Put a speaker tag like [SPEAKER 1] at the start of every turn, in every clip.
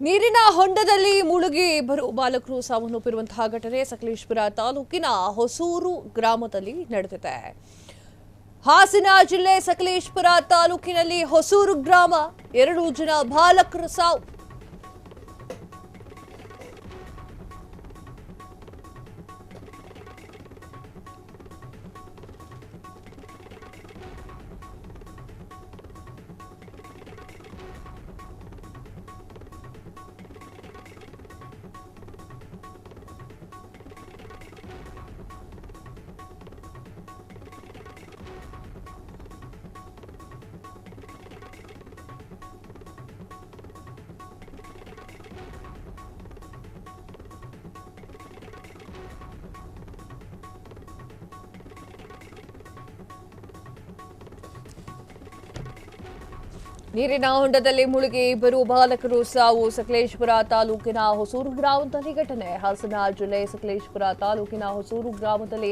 [SPEAKER 1] ನೀರಿನ ಹೊಂಡದಲ್ಲಿ ಮುಳುಗಿ ಇಬ್ಬರು ಬಾಲಕರು ಸಾವನ್ನಪ್ಪಿರುವಂತಹ ಘಟನೆ ಸಕಲೇಶಪುರ ತಾಲೂಕಿನ ಹೊಸೂರು ಗ್ರಾಮದಲ್ಲಿ ನಡೆದಿದೆ. ಹಾಸನ ಜಿಲ್ಲೆ ಸಕಲೇಶಪುರ ತಾಲೂಕಿನಲ್ಲಿ ಹೊಸೂರು ಗ್ರಾಮ 2 ಜನ ಬಾಲಕರ ಸಾವು. ನೀರಿನ ಹೊಂಡದಲ್ಲಿ ಮುಳುಗಿ ಇಬ್ಬರು ಬಾಲಕರು ಸಾವು. ಸಕಲೇಶಪುರ ತಾಲೂಕಿನ ಹೊಸೂರು ಗ್ರಾಮದಲ್ಲಿ ಘಟನೆ. ಹಾಸನ ಜಿಲ್ಲೆ ಸಕಲೇಶಪುರ ತಾಲೂಕಿನ ಹೊಸೂರು ಗ್ರಾಮದಲ್ಲಿ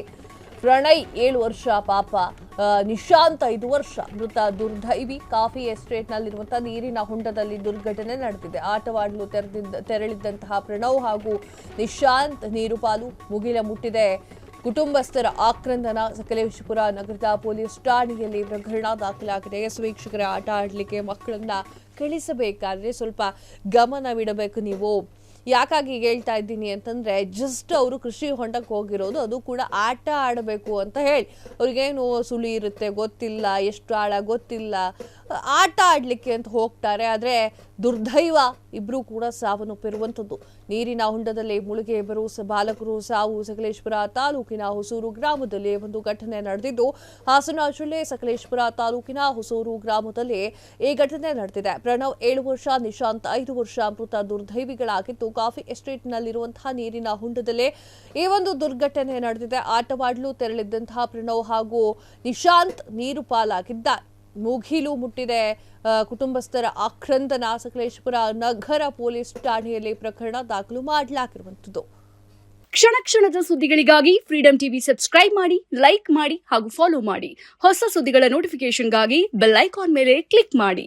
[SPEAKER 1] ಪ್ರಣಯ್ 7 ವರ್ಷ, ಪಾಪ ನಿಶಾಂತ್ 5 ವರ್ಷ ಮೃತ ದುರ್ದೈವಿ. ಕಾಫಿ ಎಸ್ಟೇಟ್ನಲ್ಲಿರುವಂತಹ ನೀರಿನ ಹೊಂಡದಲ್ಲಿ ದುರ್ಘಟನೆ ನಡೆದಿದೆ. ಆಟವಾಡಲು ತೆರಳಿದ್ದಂತಹ ಪ್ರಣವ್ ಹಾಗೂ ನಿಶಾಂತ್ ನೀರು ಪಾಲು. ಮುಗಿಲ ಮುಟ್ಟಿದೆ ಕುಟುಂಬಸ್ಥರ ಆಕ್ರಂದನ. ಸಕಲೇಶಪುರ ನಗರದ ಪೊಲೀಸ್ ಠಾಣೆಯಲ್ಲಿ ಪ್ರಕರಣ ದಾಖಲಾಗಿದೆ. ವೀಕ್ಷಕರ ಆಟ ಆಡಲಿಕ್ಕೆ ಮಕ್ಕಳನ್ನ ಕಳಿಸಬೇಕಾದ್ರೆ ಸ್ವಲ್ಪ ಗಮನವಿಡಬೇಕು ನೀವು. ಯಾಕಾಗಿ ಹೇಳ್ತಾ ಇದ್ದೀನಿ ಅಂತಂದ್ರೆ, ಜಸ್ಟ್ ಅವರು ಕೃಷಿ ಹೊಂಡಕ್ಕೆ ಹೋಗಿರೋದು, ಅದು ಕೂಡ ಆಟ ಆಡಬೇಕು ಅಂತ ಹೇಳಿ. ಅವ್ರಿಗೇನು ಸುಳಿ ಇರುತ್ತೆ ಗೊತ್ತಿಲ್ಲ, ಎಷ್ಟು ಆಳ ಗೊತ್ತಿಲ್ಲ, ಆಟ ಆಡ್ಲಿಕ್ಕೆ ಅಂತ ಹೋಗ್ತಾರೆ. ಆದರೆ ದುರ್ದೈವ, ಇಬ್ರು ಕೂಡ ಸಾವನ್ನಪ್ಪಿರುವಂಥದ್ದು. ನೀರಿನ ಹೊಂಡದಲ್ಲಿ ಮುಳುಗಿ ಇಬ್ಬರು ಬಾಲಕರು ಸಾವು. ಸಕಲೇಶಪುರ ತಾಲೂಕಿನ ಹೊಸೂರು ಗ್ರಾಮದಲ್ಲಿ ಒಂದು ಘಟನೆ ನಡೆದಿದ್ದು, ಹಾಸನ ಜಿಲ್ಲೆ ಸಕಲೇಶಪುರ ತಾಲೂಕಿನ ಹೊಸೂರು ಗ್ರಾಮದಲ್ಲಿ ಈ ಘಟನೆ ನಡೆದಿದೆ. ಪ್ರಣವ್ 7 ವರ್ಷ, ನಿಶಾಂತ್ 5 ವರ್ಷ ಮೃತ ದುರ್ದೈವಿಗಳಾಗಿದ್ದು, ಕಾಫಿ ಎಸ್ಟೇಟ್ನಲ್ಲಿರುವಂತಹ ನೀರಿನ ಹೊಂಡದಲ್ಲೇ ಈ ಒಂದು ದುರ್ಘಟನೆ ನಡೆದಿದೆ. ಆಟವಾಡಲು ತೆರಳಿದ್ದಂತಹ ಪ್ರಣವ್ ಹಾಗೂ ನಿಶಾಂತ್ ನೀರು ಪಾಲಾಗಿದ್ದಾರೆ. ಮುಗಿಲು ಮುಟ್ಟಿದೆ ಕುಟುಂಬಸ್ಥರ ಆಕ್ರಂದನ. ಸಕಲೇಶಪುರ ನಗರ ಪೊಲೀಸ್ ಠಾಣೆಯಲ್ಲಿ ಪ್ರಕರಣ ದಾಖಲು ಮಾಡಲಾಗಿರುವಂಥದ್ದು.
[SPEAKER 2] ಕ್ಷಣ ಕ್ಷಣದ ಸುದ್ದಿಗಳಿಗಾಗಿ ಫ್ರೀಡಂ ಟಿವಿ ಸಬ್ಸ್ಕ್ರೈಬ್ ಮಾಡಿ, ಲೈಕ್ ಮಾಡಿ ಹಾಗೂ ಫಾಲೋ ಮಾಡಿ. ಹೊಸ ಸುದ್ದಿಗಳ ನೋಟಿಫಿಕೇಶನ್ಗಾಗಿ ಬೆಲ್ ಐಕಾನ್ ಮೇಲೆ ಕ್ಲಿಕ್ ಮಾಡಿ.